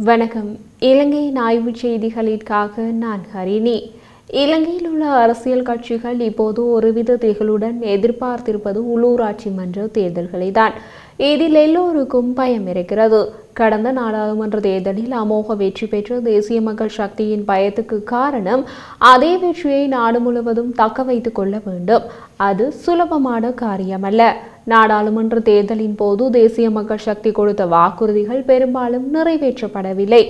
வணக்கம். இலங்கையின் ஆய்வுச் செய்திகளுக்காக நான் ஹரிணி. இலங்கையில் உள்ள அரசியல் கட்சிகள் இப்போது ஒருவித திகிலுடன் எதிர்பார்த்திருப்பது உள்ளூராட்சி மன்ற தேர்தல்களை தான். இதில் எல்லோருக்கும் பயம் இருக்கிறது. கடந்த நாடாளுமன்ற தேர்தலில் அமோக வெற்றி பெற்ற தேசிய மக்கள் சக்தியின் பயத்துக்கு காரணம், அதே வெற்றியை நாடு முழுவதும் தக்க வைத்துக் கொள்ள வேண்டும். அது சுலபமான காரியமல்ல. நாடாளுமன்ற தேர்தலின் போது தேசிய மக்கள் சக்தி கொடுத்த வாக்குறுதிகள் பெரும்பாலும் நிறைவேற்றப்படவில்லை.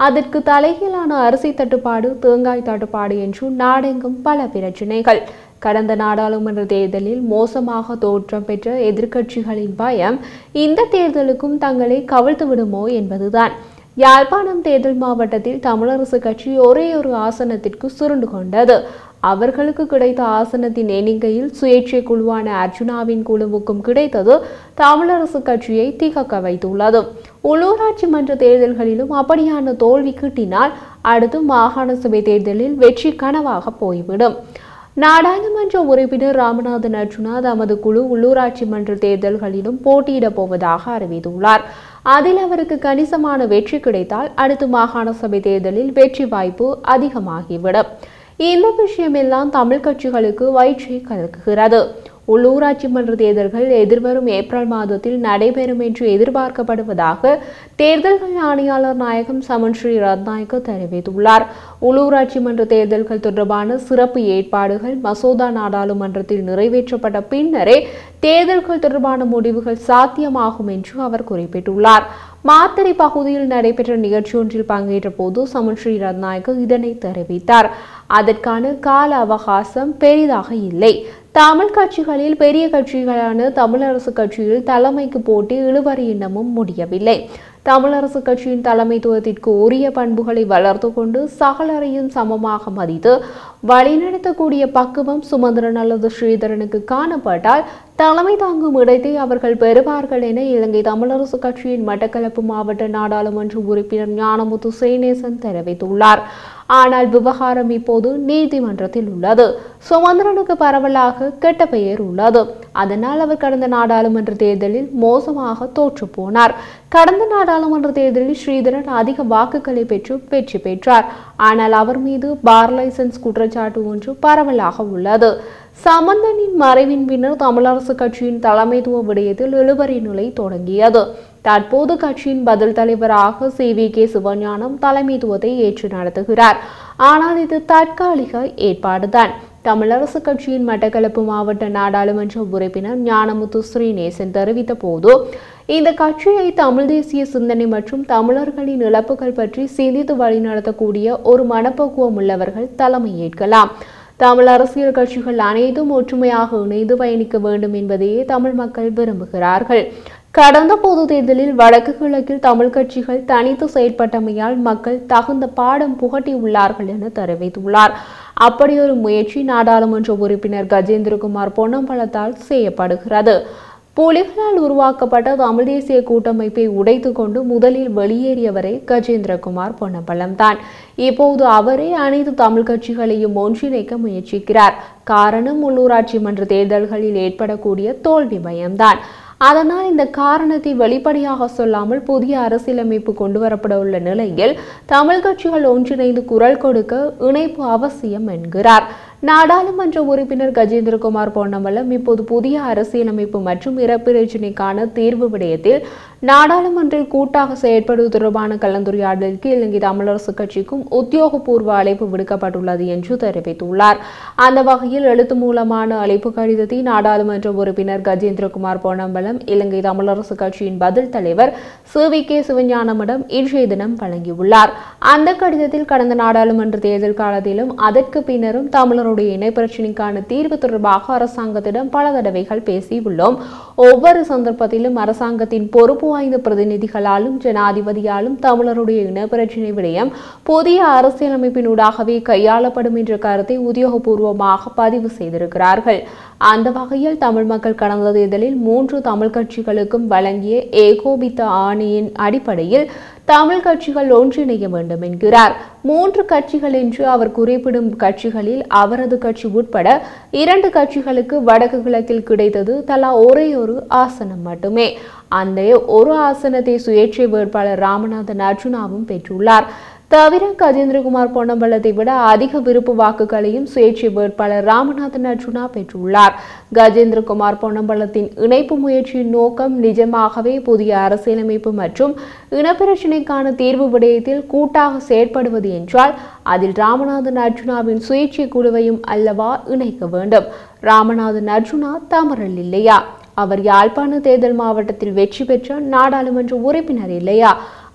அதற்கு தலைகீழான அரிசி தட்டுப்பாடு, தேங்காய் தட்டுப்பாடு என்று நாடெங்கும் பல பிரச்சினைகள். கடந்த நாடாளுமன்ற தேர்தலில் மோசமாக தோற்றம் பெற்ற எதிர்க்கட்சிகளின் பயம் இந்த தேர்தலுக்கும் தங்களை கவிழ்த்து விடுமோ என்பதுதான். யாழ்ப்பாணம் தேர்தல் மாவட்டத்தில் தமிழரசு கட்சி ஒரே ஒரு ஆசனத்திற்கு சுருண்டு கொண்டது. அவர்களுக்கு கிடைத்த ஆசனத்தின் எண்ணிக்கையில் சுயேட்சை குழுவான அர்ஜுனாவின் குழுவுக்கும் கிடைத்தது தமிழரசு கட்சியை திகக்க வைத்துள்ளது. உள்ளூராட்சி மன்ற தேர்தல்களிலும் அப்படியான தோல்வி கிட்டினால் அடுத்து மாகாண சபை தேர்தலில் வெற்றி கனவாக போய்விடும். நாடாளுமன்ற உறுப்பினர் ராமநாதன் அர்ஜுனா தமது குழு உள்ளூராட்சி மன்ற தேர்தல்களிலும் போட்டியிடப் போவதாக அறிவித்துள்ளார். அதில் அவருக்கு கணிசமான வெற்றி கிடைத்தால் அடுத்து மாகாண சபை தேர்தலில் வெற்றி வாய்ப்பு அதிகமாகிவிடும். இந்த விஷயமெல்லாம் தமிழ் கட்சிகளுக்கு வயிற்றை கலக்குகிறது. உள்ளூராட்சி மன்ற தேர்தல்கள் எதிர்வரும் ஏப்ரல் மாதத்தில் நடைபெறும் என்று எதிர்பார்க்கப்படுவதாக தேர்தல்கள் ஆணையாளர் நாயகம் சமன் ஸ்ரீ ரத்நாயக்க தெரிவித்துள்ளார். உள்ளூராட்சி மன்ற தேர்தல்கள் தொடர்பான சிறப்பு ஏற்பாடுகள் மசோதா நாடாளுமன்றத்தில் நிறைவேற்றப்பட்ட பின்னரே தேர்தல்கள் தொடர்பான முடிவுகள் சாத்தியமாகும் என்று அவர் குறிப்பிட்டுள்ளார். மாத்தறை பகுதியில் நடைபெற்ற நிகழ்ச்சி ஒன்றில் பங்கேற்ற போது சமன் ஸ்ரீ ரத்நாயக்க இதனை தெரிவித்தார். அதற்கான கால அவகாசம் பெரிதாக இல்லை. தமிழ் கட்சிகளில் பெரிய கட்சிகளான தமிழரசு கட்சியில் தலைமைக்கு போட்டி இழுபறி இன்னமும் முடியவில்லை. தமிழரசு கட்சியின் தலைமைத்துவத்திற்கு உரிய பண்புகளை வளர்த்து கொண்டு சகலரையும் சமமாக மதித்து வழிநடத்தக்கூடிய பக்குவம் சுமந்திரன் அல்லது ஸ்ரீதரனுக்கு காணப்பட்டால் தலைமை தாங்கும் இடத்தை அவர்கள் பெறுவார்கள் என இலங்கை தமிழரசு கட்சியின் மட்டக்களப்பு மாவட்ட நாடாளுமன்ற உறுப்பினர் ஞானமுத்து ஸ்ரீநேசன் தெரிவித்துள்ளார். ஆனால் விவகாரம் இப்போது நீதிமன்றத்தில் உள்ளது. சுமந்திரனுக்கு பரவலாக கெட்ட பெயர் உள்ளது. அதனால் அவர் கடந்த நாடாளுமன்ற தேர்தலில் மோசமாக தோற்று போனார். கடந்த நாடாளுமன்ற தேர்தலில் ஸ்ரீதரன் அதிக வாக்குகளை பெற்று வெற்றி பெற்றார். ஆனால் அவர் மீது பார் லைசன்ஸ் குற்றச்சாட்டு ஒன்று பரவலாக உள்ளது. சம்பந்தனின் மறைவின் பின்னர் தமிழரசு கட்சியின் தலைமைத்துவ விடயத்தில் இழுபறி நிலை தொடங்கியது. தற்போது கட்சியின் பதில் தலைவராக CVK சிவஞானம் தலைமைத்துவத்தை ஏற்று நடத்துகிறார். ஆனால் இது தற்காலிக ஏற்பாடுதான். தமிழரசு கட்சியின் மட்டக்களப்பு மாவட்ட நாடாளுமன்ற உறுப்பினர் ஞானமுத்து ஸ்ரீநேசன் தெரிவித்த போது, இந்த கட்சியை தமிழ் தேசிய சிந்தனை மற்றும் தமிழர்களின் இழப்புகள் பற்றி சிந்தித்து வழிநடத்தக்கூடிய ஒரு மனப்பக்குவம் உள்ளவர்கள் தலைமையேற்கலாம். தமிழ் அரசியல் கட்சிகள் அனைத்தும் ஒற்றுமையாக இணைந்து பயணிக்க வேண்டும் என்பதையே தமிழ் மக்கள் விரும்புகிறார்கள். கடந்த பொது தேர்தலில் வடக்கு கிழக்கில் தமிழ் கட்சிகள் தனித்து செயற்பட்டமையால் மக்கள் தகுந்த பாடம் புகட்டியுள்ளார்கள் என தெரிவித்துள்ளார். அப்படி ஒரு முயற்சி நாடாளுமன்ற உறுப்பினர் கஜேந்திரகுமார் பொன்னம்பலத்தால் செய்யப்படுகிறது. புலிகளால் உருவாக்கப்பட்ட தமிழ் தேசிய கூட்டமைப்பை உடைத்து கொண்டு முதலில் வெளியேறியவரே கஜேந்திரகுமார் பொன்னம்பலம் தான். இப்போது அவரே அனைத்து தமிழ் கட்சிகளையும் ஒன்றிணைக்க முயற்சிக்கிறார். காரணம் உள்ளூராட்சி மன்ற தேர்தல்களில் ஏற்படக்கூடிய தோல்வி பயம்தான். அதனால் இந்த காரணத்தை வெளிப்படையாக சொல்லாமல் புதிய அரசியலமைப்பு கொண்டுவரப்பட உள்ள நிலையில் தமிழ் கட்சிகள் ஒன்றிணைந்து குரல் கொடுக்க இணைப்பு அவசியம் என்கிறார். நாடாளுமன்ற உறுப்பினர் கஜேந்திரகுமார் பொன்னம்பலம் இப்போது புதிய அரசியலமைப்பு மற்றும் பிரச்சினைக்கான தீர்வு விடயத்தில் நாடாளுமன்றில் கூட்டாக செயற்படுவது தொடர்பான கலந்துரையாடலுக்கு இலங்கை தமிழரசு கட்சிக்கும் உத்தியோகபூர்வ அழைப்பு விடுக்கப்பட்டுள்ளது என்று தெரிவித்துள்ளார். அந்த வகையில் எழுத்து மூலமான அழைப்பு கடிதத்தை நாடாளுமன்ற உறுப்பினர் கஜேந்திரகுமார் பொன்னம்பலம் இலங்கை தமிழரசு கட்சியின் பதில் தலைவர் CVK சிவஞானமிடம் இன்றைய தினம் வழங்கியுள்ளார். அந்த கடிதத்தில் கடந்த நாடாளுமன்ற தேர்தல் காலத்திலும் அதற்கு பின்னரும் தமிழருடைய இன பிரச்சினைக்கான தீர்வு தொடர்பாக அரசாங்கத்திடம் பல தடவைகள் பேசியுள்ளோம். ஒவ்வொரு சந்தர்ப்பத்திலும் அரசாங்கத்தின் பொறுப்பு வாய்ந்த பிரதிநிதிகளாலும் ஜனாதிபதியாலும் தமிழருடைய இன பிரச்சினை விடயம் புதிய அரசியலமைப்பினூடாகவே கையாளப்படும் என்ற கருத்தை உத்தியோகபூர்வமாக பதிவு செய்திருக்கிறார்கள். அந்த வகையில் தமிழ் மக்கள் கடந்த தேர்தலில் 3 தமிழ் கட்சிகளுக்கும் வழங்கிய ஏகோபித்த ஆணையின் அடிப்படையில் தமிழ் கட்சிகள் ஒன்றிணைய வேண்டும் என்கிறார். 3 கட்சிகள் என்று அவர் குறிப்பிடும் கட்சிகளில் அவரது கட்சி உட்பட 2 கட்சிகளுக்கு வடக்கு கிழக்கில் கிடைத்தது தலா ஒரே ஒரு ஆசனம் மட்டுமே. அந்த ஒரு ஆசனத்தை சுயேட்சை வேட்பாளர் ராமநாதன் அர்ஜுனாவும் பெற்றுள்ளார். தவிர கஜேந்திரகுமார் பொன்னம்பலத்தை விட அதிக விருப்பு வாக்குகளையும் சுயேட்சை வேட்பாளர் ராமநாதன் அர்ஜுனா பெற்றுள்ளார். கஜேந்திரகுமார் பொன்னம்பலத்தின் இணைப்பு முயற்சியின் நோக்கம் நிஜமாகவே புதிய அரசியலமைப்பு மற்றும் இனப்பிரச்சினைக்கான தீர்வு விடயத்தில் கூட்டாக செயற்படுவது என்றால் அதில் ராமநாதன் அர்ஜுனாவின் சுயேட்சை குழுவையும் அல்லவா இணைக்க வேண்டும். ராமநாதன் அர்ஜுனா தமரல் இல்லையா? அவர் யாழ்ப்பாண தேர்தல் மாவட்டத்தில் வெற்றி பெற்ற நாடாளுமன்ற உறுப்பினர் இல்லையா?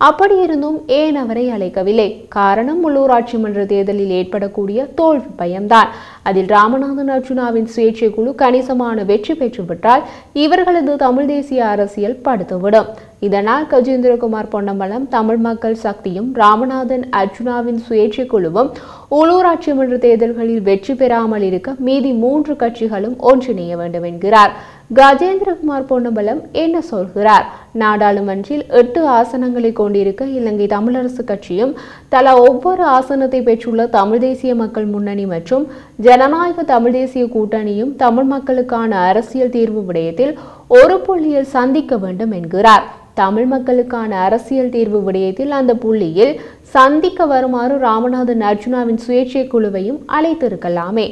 அப்படி இருந்தும் ஏன் அவரை அழைக்கவில்லை? காரணம் உள்ளூராட்சி மன்ற தேர்தலில் ஏற்படக்கூடிய தோல்வி பயம்தான். அதில் ராமநாதன் அர்ஜுனாவின் சுயேட்சை குழு கணிசமான வெற்றி பெற்றுவிட்டால் இவர்களது தமிழ் தேசிய அரசியல் படுத்துவிடும். இதனால் கஜேந்திரகுமார் பொன்னம்பலம், தமிழ் மக்கள் சக்தியும் ராமநாதன் அர்ஜுனாவின் சுயேட்சை குழுவும் உள்ளூராட்சி மன்ற தேர்தல்களில் வெற்றி பெறாமல் இருக்க மீதி 3 கட்சிகளும் ஒன்றிணைய வேண்டும் என்கிறார். கஜேந்திரகுமார் பொன்னம்பலம் என்ன சொல்கிறார்? நாடாளுமன்றில் 8 ஆசனங்களை கொண்டிருக்க இலங்கை தமிழரசு கட்சியும் தலா ஒவ்வொரு ஆசனத்தை பெற்றுள்ள தமிழ் தேசிய மக்கள் முன்னணி மற்றும் ஜனநாயக தமிழ் தேசிய கூட்டணியும் தமிழ் மக்களுக்கான அரசியல் தீர்வு விடயத்தில் ஒரு புள்ளியில் சந்திக்க வேண்டும் என்கிறார். தமிழ் மக்களுக்கான அரசியல் தீர்வு விடயத்தில் அந்த புள்ளியில் சந்திக்க வருமாறு ராமநாதன் அர்ஜுனாவின் சுயேட்சை குழுவையும் அழைத்திருக்கலாமே.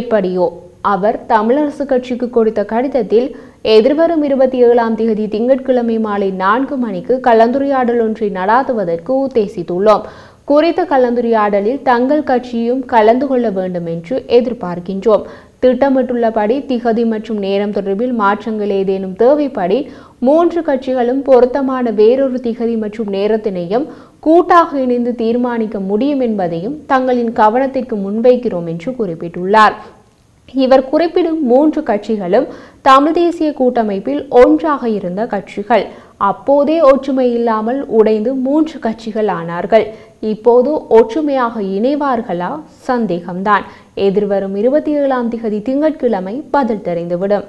எப்படியோ அவர் தமிழரசு கட்சிக்கு கொடுத்த கடிதத்தில் எதிர்வரும் 27ஆம் தேதி திங்கட்கிழமை மாலை 4 மணிக்கு கலந்துரையாடல் ஒன்றை நடாத்துவதற்கு உத்தேசித்துள்ளோம். குறித்த கலந்துரையாடலில் தங்கள் கட்சியும் கலந்து கொள்ள வேண்டும் என்று எதிர்பார்க்கின்றோம். திட்டமிட்டுள்ளபடி திகதி மற்றும் நேரம் தொடர்பில் மாற்றங்கள் ஏதேனும் தேவைப்படி 3 கட்சிகளும் பொருத்தமான வேறொரு திகதி மற்றும் நேரத்தினையும் கூட்டாக இணைந்து தீர்மானிக்க முடியும் என்பதையும் தங்களின் கவனத்திற்கு முன்வைக்கிறோம் என்று குறிப்பிட்டுள்ளார். இவர் குறிப்பிடும் 3 கட்சிகளும் தமிழ் தேசிய கூட்டமைப்பில் ஒன்றாக இருந்த கட்சிகள். அப்போதே ஒற்றுமை இல்லாமல் உடைந்து 3 கட்சிகள் ஆனார்கள். இப்போது ஒற்றுமையாக இணைவார்களா? சந்தேகம்தான். எதிர்வரும் 27ஆம் தேதி திங்கட்கிழமை பதில் தெரிந்துவிடும்.